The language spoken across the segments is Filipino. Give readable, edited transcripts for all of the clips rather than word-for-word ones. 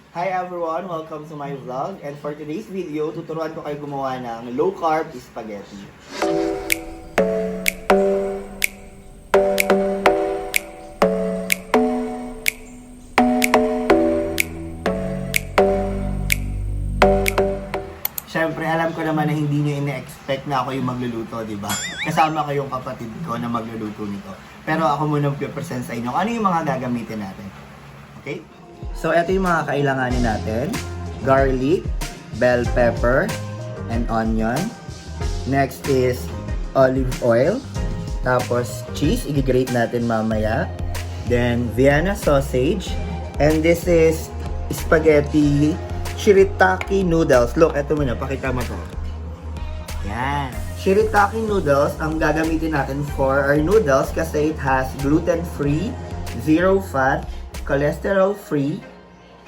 Hi everyone! Welcome to my vlog. And for today's video, tuturuan ko kayo gumawa ng low carb spaghetti. Siyempre, alam ko naman na hindi nyo ina-expect na ako yung magluluto, di ba? Kasama ko yung kapatid ko na magluluto nito. Pero ako muna mag-present sa inyo. Ano yung mga gagamitin natin? Okay? So, ito yung mga kailanganin natin. Garlic, bell pepper, and onion. Next is olive oil. Tapos, cheese. I-grate natin mamaya. Then, Vienna sausage. And this is spaghetti Shirataki Noodles. Look, eto muna. Pakita mo to. Yan. Shirataki Noodles ang gagamitin natin for our noodles kasi it has gluten-free, zero fat, cholesterol-free,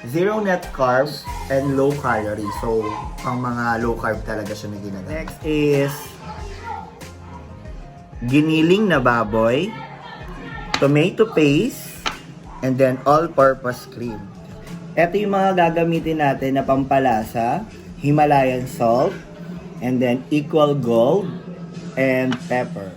zero net carbs, and low calorie. So, pang mga low carb talaga siya na ginagamit. Next is giniling na baboy, tomato paste, and then all-purpose cream. Ito yung mga gagamitin natin na pampalasa, Himalayan salt, and then equal gold, and pepper.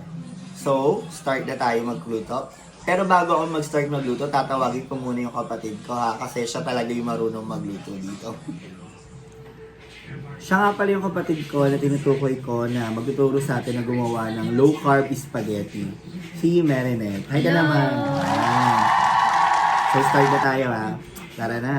So, start na tayo magluto. Pero bago ako mag-start magluto, tatawagin ko muna yung kapatid ko ha, kasi siya talaga yung marunong magluto dito. Siya nga pala yung kapatid ko na tinutukoy ko na magtuturo sa atin na gumawa ng low carb spaghetti. Si Marinette. Hi ka naman. Ayan. So, start na tayo ha. Tara na.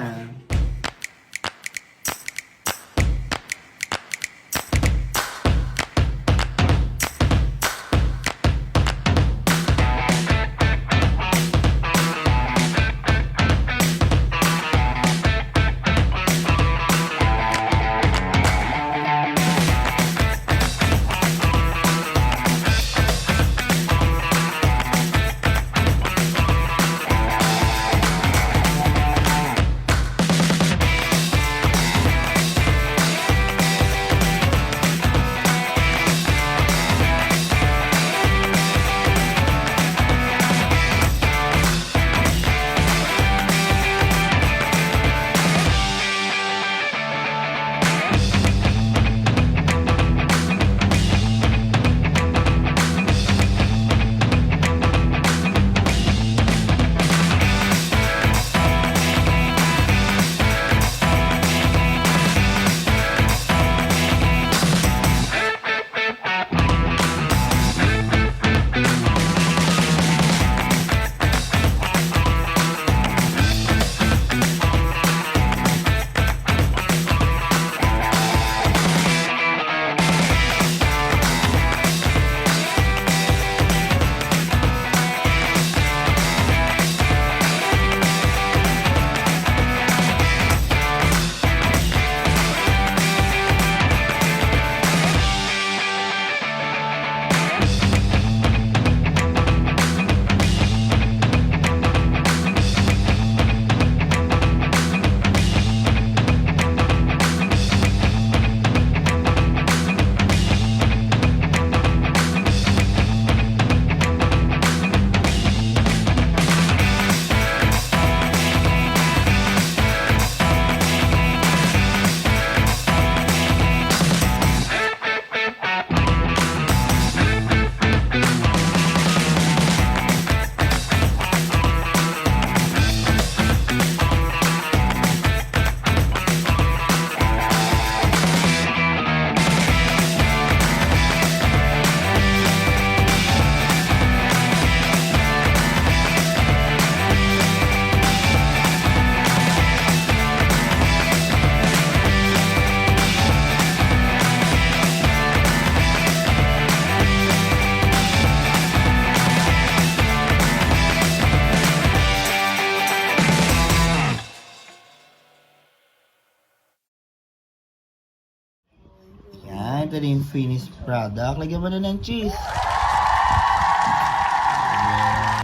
Yan, ito na yung finished product. Lagyan mo na ng cheese.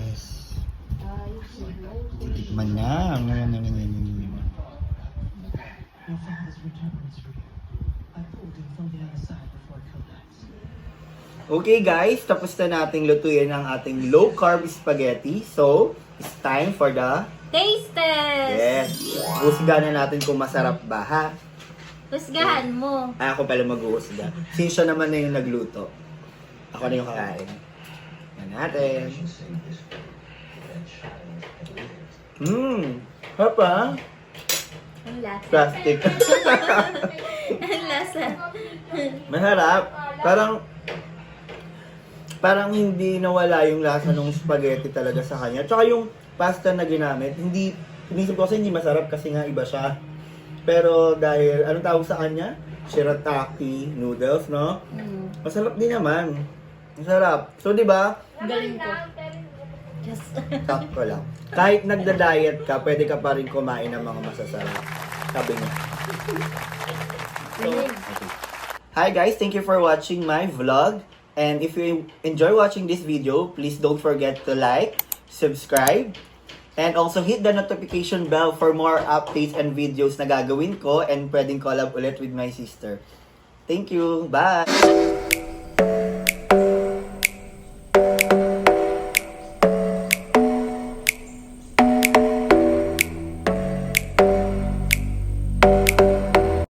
Yes. Titikman na. Okay guys, tapos na nating lutuin ang ating low carb spaghetti. So, it's time for the Taste test! Yes. Husgahan na natin kung masarap ba, ha? Husgahan mo. Ako pala mag-uhusga. Since siya naman na yung nagluto. Ako na yung kakain. Yan natin. Harap ha? Ang lasa. Plastic. Ang lasa. Masarap. Parang hindi nawala yung lasa ng spaghetti talaga sa kanya. Tsaka yung pasta na ginamit, inisip ko kasi hindi masarap kasi nga iba siya. Pero dahil, anong tawag sa kanya? Shirataki Noodles, no? Masarap din naman. Masarap. So, di ba? Galing ko. Yes. Sakto lang. Kahit nagda-diet ka, pwede ka pa rin kumain ng mga masasarap. Sabi niya. So, okay. Hi guys, thank you for watching my vlog. And if you enjoy watching this video, please don't forget to like, subscribe, and also hit the notification bell for more updates and videos na gagawin ko and pwedeng collab ulit with my sister. Thank you. Bye!